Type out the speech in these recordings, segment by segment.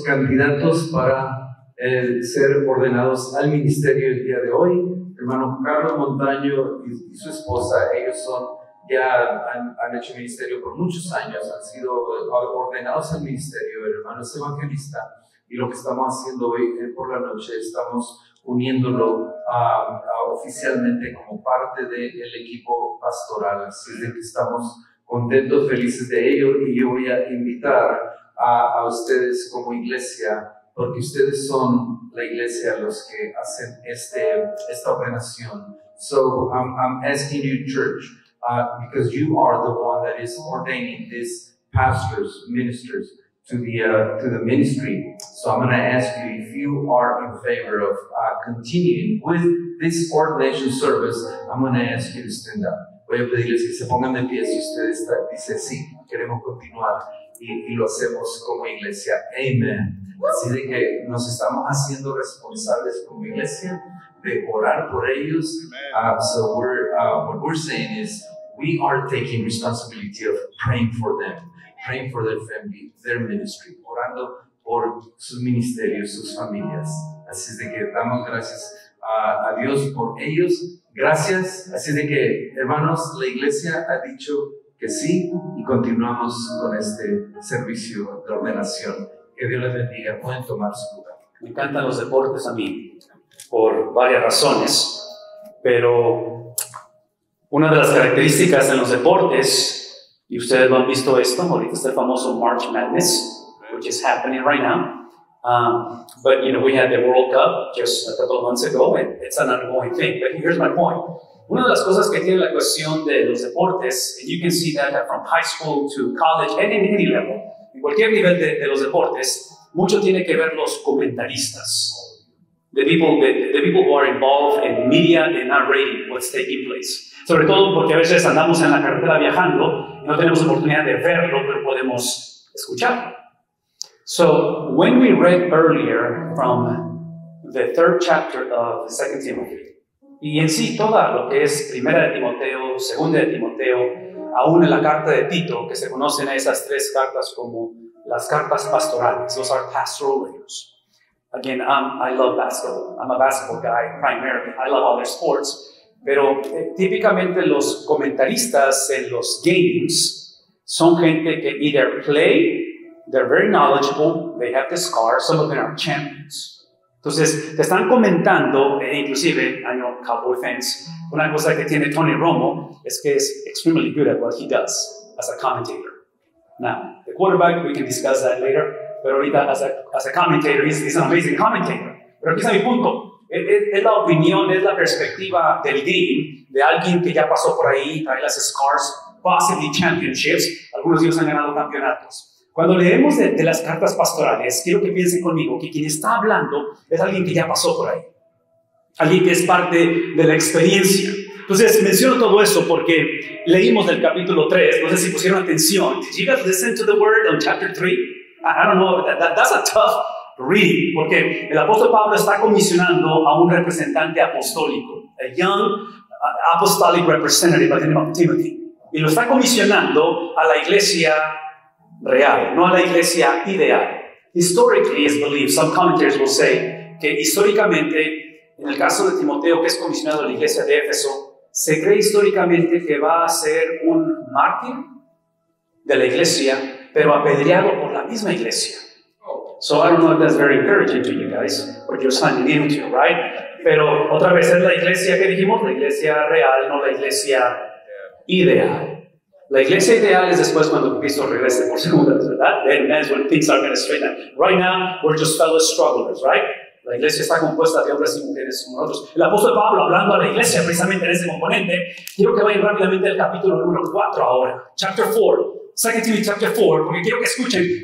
candidatos para ser ordenados al ministerio el día de hoy. Hermano Carlos Montaño y su esposa, ellos ya han hecho ministerio por muchos años, han sido ordenados al ministerio. El hermano es evangelista y lo que estamos haciendo hoy por la noche, estamos uniéndolo oficialmente como parte del equipo pastoral. Así es de que estamos contentos, felices de ello, y yo voy a invitar a ustedes como iglesia, porque ustedes son la iglesia los que hacen esta ordenación. So I'm asking you, church, because you are the one that is ordaining these pastors, ministers to the ministry. So I'm going to ask you if you are in favor of continuing with this ordination service. I'm going to ask you to stand up. Voy a pedirles que se pongan de pie si ustedes dicen sí, queremos continuar y lo hacemos como iglesia. Amen. Así de que nos estamos haciendo responsables como iglesia de orar por ellos. So what we're saying is we are taking responsibility of praying for them, praying for their family, their ministry, orando por sus ministerios, sus familias. Así de que damos gracias a Dios por ellos. Gracias. Así de que, hermanos, la iglesia ha dicho que sí y continuamos con este servicio de ordenación. Que Dios les bendiga. Pueden tomar su lugar. Me encantan los deportes a mí por varias razones, pero una de las características en los deportes, y ustedes lo han visto esto, ahorita está el famoso March Madness, which is happening right now. But we had the World Cup just a couple of months ago, and it's an ongoing thing. But here's my point. Una de las cosas que tiene la cuestión de los deportes, and you can see that from high school to college, and in any level, en cualquier nivel de los deportes, mucho tiene que ver los comentaristas. The people who are involved in media and narrating what's taking place. Sobre todo porque a veces andamos en la carretera viajando y no tenemos oportunidad de verlo, pero podemos escucharlo. So, when we read earlier from the 3rd chapter of 2 Timothy, y en sí toda lo que es 1 de Timoteo, 2 de Timoteo, aún en la carta de Tito, que se conocen a esas 3 cartas como las cartas pastorales, those are pastoral letters. Again, I love basketball. I'm a basketball guy primarily. I love other sports, pero típicamente los comentaristas en los games son gente que either play. They're very knowledgeable, they have the scars, some of them are champions. Entonces, te están comentando, inclusive, I know Cowboy fans, una cosa que tiene Tony Romo es que es extremely good at what he does as a commentator. Now, the quarterback, we can discuss that later, pero ahorita as a commentator, he's an amazing commentator. Pero aquí está mi punto. Es la opinión, es la perspectiva del game de alguien que ya pasó por ahí, trae las scars, possibly championships, algunos de ellos han ganado campeonatos. Cuando leemos de las cartas pastorales, quiero que piensen conmigo que quien está hablando es alguien que ya pasó por ahí. Alguien que es parte de la experiencia. Entonces, menciono todo eso porque leímos del capítulo 3, no sé si pusieron atención. Did you guys listen to the word on chapter 3? I don't know, that's a tough reading, porque el apóstol Pablo está comisionando a un representante apostólico, a young apostolic representative by the name of Timothy. Y lo está comisionando a la iglesia real, no a la iglesia ideal. Historically, is believed, some commentators will say, que históricamente, en el caso de Timoteo, que es comisionado a la iglesia de Éfeso, se cree históricamente que va a ser un mártir de la iglesia, pero apedreado por la misma iglesia. So I don't know if that's very encouraging to you guys, what you're signing into, right? Pero otra vez es la iglesia que dijimos, la iglesia real, no la iglesia ideal. La iglesia ideal es después cuando Cristo regrese por segunda vez, ¿verdad? Then that's when things are going to straighten out. Right now, we're just fellow strugglers, right? La iglesia está compuesta de hombres y mujeres como nosotros. El apóstol Pablo, hablando a la iglesia precisamente en ese componente, quiero que vayan rápidamente al capítulo número 4 ahora. Chapter 4. 2 Timothy chapter 4, porque quiero que escuchen.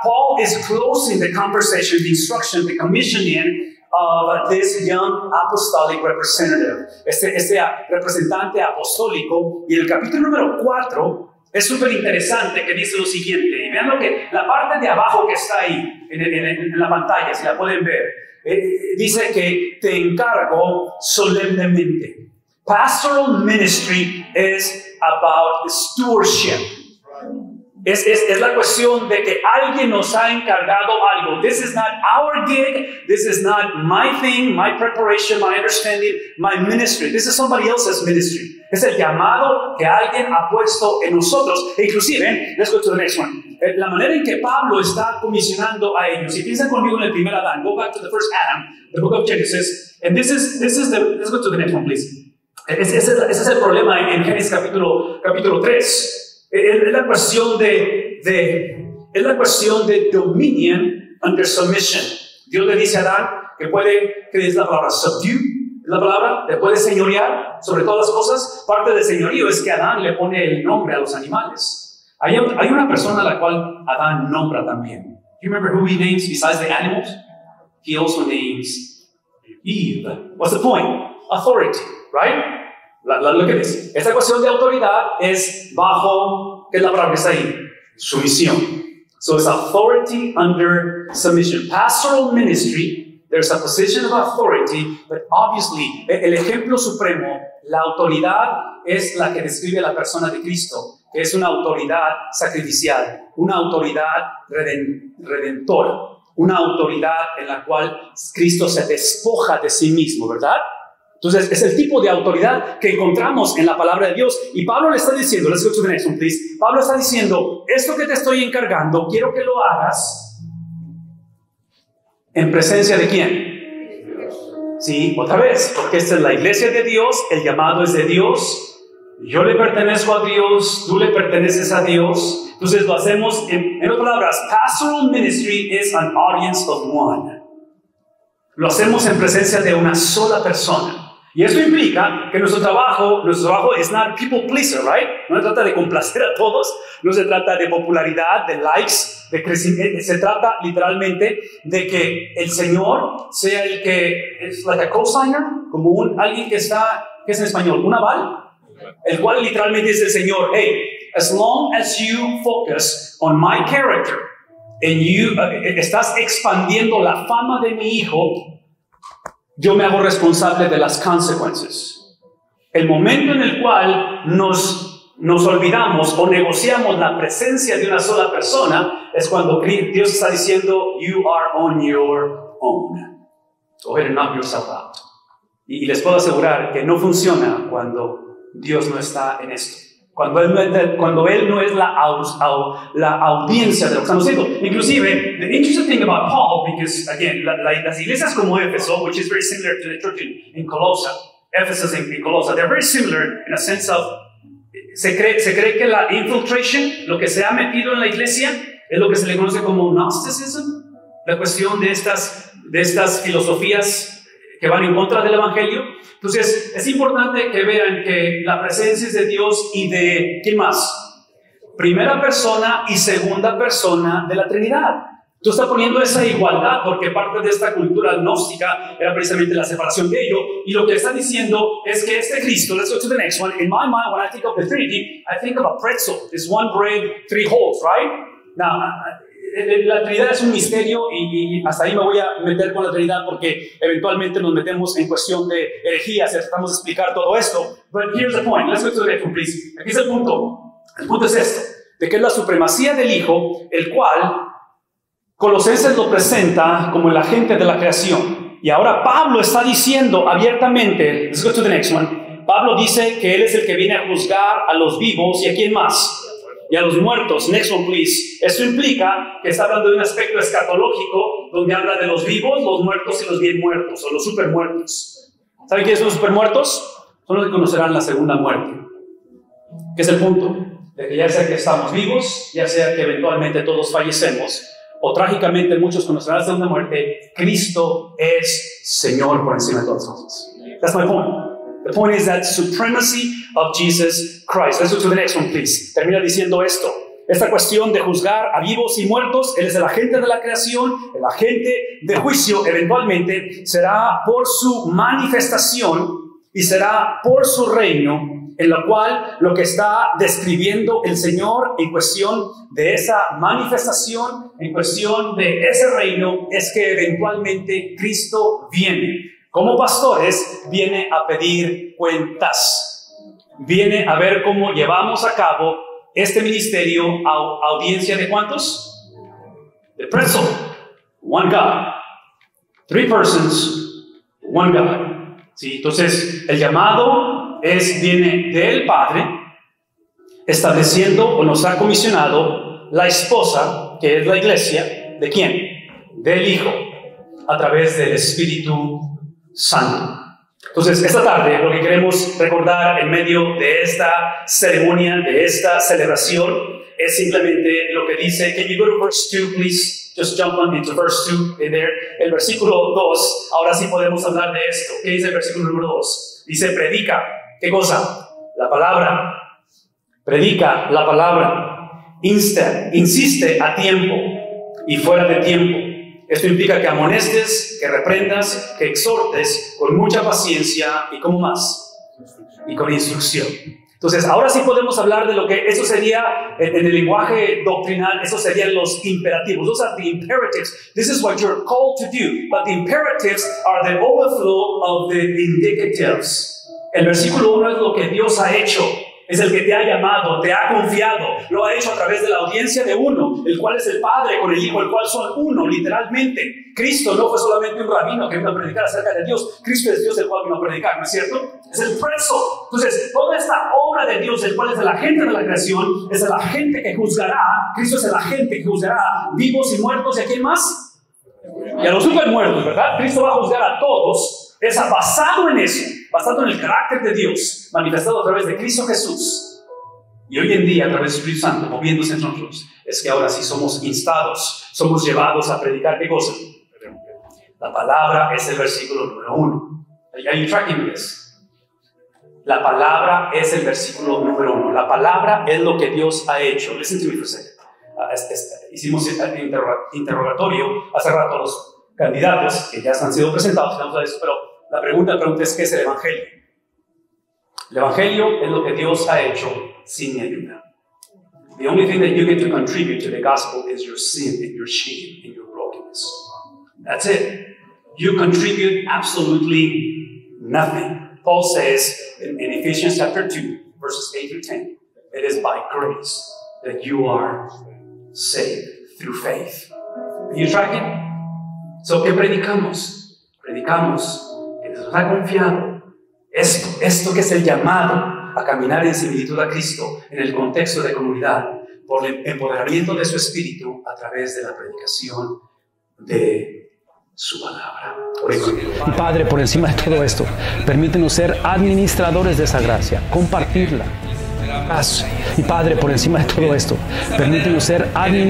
Paul is closing the conversation, the instruction, the commissioning of this young apostolic representative, este representante apostólico, y el capítulo número 4 es súper interesante, que dice lo siguiente, y vean lo que, la parte de abajo que está ahí, en la pantalla, si la pueden ver, dice que te encargo solemnemente. Pastoral ministry is about stewardship. Es la cuestión de que alguien nos ha encargado algo. This is not our gig. This is not my thing, my preparation, my understanding, my ministry. This is somebody else's ministry. Es el llamado que alguien ha puesto en nosotros. E inclusive, let's go to the next one. La manera en que Pablo está comisionando a ellos. Si piensan conmigo en el primer Adán, go back to the first Adam, the book of Genesis. And this is the, let's go to the next one, please. Ese es el problema en Génesis capítulo 3. Es la cuestión es la cuestión de dominion under submission. Dios le dice a Adán que es la palabra subdue, es la palabra, le puede señorear sobre todas las cosas. Parte del señorío es que Adán le pone el nombre a los animales. Hay una persona a la cual Adán nombra también. Do you remember who he names besides the animals? He also names Eve. What's the point? Authority, right? Look at this. Esta cuestión de autoridad es bajo, ¿qué es la palabra que está ahí? Sumisión. So it's authority under submission. Pastoral ministry, there's a position of authority, but obviously, el ejemplo supremo, la autoridad es la que describe a la persona de Cristo, que es una autoridad sacrificial, una autoridad redentora, una autoridad en la cual Cristo se despoja de sí mismo, ¿verdad? Entonces, es el tipo de autoridad que encontramos en la palabra de Dios. Y Pablo le está diciendo, let's go to the next one, please. Pablo está diciendo, esto que te estoy encargando, quiero que lo hagas en presencia de ¿quién? Sí, otra vez, porque esta es la iglesia de Dios, el llamado es de Dios. Yo le pertenezco a Dios, tú le perteneces a Dios. Entonces lo hacemos, en otras palabras, pastoral ministry is an audience of one. Lo hacemos en presencia de una sola persona. Y esto implica que nuestro trabajo es not people pleaser, right? No se trata de complacer a todos, no se trata de popularidad, de likes, de crecimiento. Se trata literalmente de que el Señor sea el que es like a co-signer, como alguien que está, ¿qué es en español? Un aval, el cual literalmente dice el Señor, hey, as long as you focus on my character and you estás expandiendo la fama de mi hijo, yo me hago responsable de las consecuencias. El momento en el cual nos olvidamos o negociamos la presencia de una sola persona es cuando Dios está diciendo, you are on your own. Go ahead and knock yourself out. Y les puedo asegurar que no funciona cuando Dios no está en esto. Cuando Él no es la audiencia de lo que estamos haciendo. Inclusive, the interesting thing about Paul, because again, las iglesias como Éfeso, which is very similar to the church in Colossae, Ephesus en Colossae, they're very similar in a sense of, se cree que la infiltration, lo que se ha metido en la iglesia, es lo que se le conoce como Gnosticism, la cuestión de estas filosofías que van en contra del Evangelio. Entonces, es importante que vean que la presencia es de Dios y de, ¿quién más? Primera persona y segunda persona de la Trinidad. Tú estás poniendo esa igualdad porque parte de esta cultura gnóstica era precisamente la separación de ello. Y lo que está diciendo es que este Cristo, let's go to the next one. In my mind, when I think of the Trinity, I think of a pretzel. It's one bread, three holes, right? Now, la Trinidad es un misterio y hasta ahí me voy a meter con la Trinidad porque eventualmente nos metemos en cuestión de herejías y tratamos de explicar todo esto. But here's the point. Let's go to the next one, please. Aquí es el punto. El punto es esto, de que es la supremacía del Hijo, el cual Colosenses lo presenta como el agente de la creación. Y ahora Pablo está diciendo abiertamente, let's go to the next one. Pablo dice que Él es el que viene a juzgar a los vivos y a quién más. Y a los muertos. Next one, please. Esto implica que está hablando de un aspecto escatológico donde habla de los vivos, los muertos y los bien muertos, o los supermuertos. ¿Saben quiénes son los supermuertos? Son los que conocerán la segunda muerte. ¿Qué es el punto? De que ya sea que estamos vivos, ya sea que eventualmente todos fallecemos, o trágicamente muchos conocerán la segunda muerte, Cristo es Señor por encima de todas las cosas. That's my point. The point is that supremacy of Jesus Christ. Let's go to the next one, please. Termina diciendo esto. Esta cuestión de juzgar a vivos y muertos, Él es el agente de la creación, el agente de juicio, eventualmente será por su manifestación y será por su reino, en lo cual lo que está describiendo el Señor en cuestión de esa manifestación, en cuestión de ese reino, es que eventualmente Cristo viene. Como pastores, viene a pedir cuentas. Viene a ver cómo llevamos a cabo este ministerio a audiencia de ¿cuántos? De pretzel. One God. 3 persons, one God. ¿Sí? Entonces, el llamado viene del Padre, estableciendo o nos ha comisionado la esposa, que es la iglesia, ¿de quién? Del Hijo, a través del Espíritu Santo. Entonces, esta tarde lo que queremos recordar en medio de esta ceremonia, de esta celebración, es simplemente lo que dice. Can you go to verse 2, please? Just jump on into verse 2 there. El versículo 2, ahora sí podemos hablar de esto. ¿Qué dice el versículo número 2? Dice, predica. ¿Qué cosa? La palabra. Predica la palabra. Insiste a tiempo y fuera de tiempo. Esto implica que amonestes, que reprendas, que exhortes con mucha paciencia y ¿cómo más? Y con instrucción. Entonces, ahora sí podemos hablar de lo que eso sería, en el lenguaje doctrinal, eso serían los imperativos. Those are the imperatives. This is what you're called to do. But the imperatives are the overflow of the indicatives. El versículo 1 es lo que Dios ha hecho. Es el que te ha llamado, te ha confiado, lo ha hecho a través de la audiencia de uno, el cual es el Padre con el Hijo, el cual son uno, literalmente. Cristo no fue solamente un rabino que vino a predicar acerca de Dios, Cristo es Dios el cual vino a predicar, ¿no es cierto? Es el preso. Entonces, toda esta obra de Dios, el cual es el agente de la creación, es el agente que juzgará, Cristo es el agente que juzgará vivos y muertos, ¿y a quién más? Y a los super muertos, ¿verdad? Cristo va a juzgar a todos. Es basado en eso, basado en el carácter de Dios, manifestado a través de Cristo Jesús. Y hoy en día, a través del Espíritu Santo, moviéndose entre nosotros, es que ahora sí somos instados, somos llevados a predicar ¿qué cosa? La palabra es el versículo número 1. Are you tracking this? La palabra es el versículo número 1. La palabra es lo que Dios ha hecho. Listen to me for a second. Hicimos interrogatorio hace rato a los candidatos que ya han sido presentados, pero la pregunta es ¿qué es el Evangelio? El Evangelio es lo que Dios ha hecho sin mi ayuda. The only thing that you get to contribute to the gospel is your sin and your shame and your brokenness. That's it. You contribute absolutely nothing. Paul says in Ephesians chapter 2, verses 8 through 10, it is by grace that you are saved through faith. Are you tracking? So, ¿qué predicamos? Predicamos que nos ha confiado esto que es el llamado a caminar en similitud a Cristo en el contexto de comunidad por el empoderamiento de su espíritu a través de la predicación de su palabra. Y Padre, por encima de todo esto, permítenos ser administradores de esa gracia, compartirla. Y Padre, por encima de todo esto, permítenos ser administradores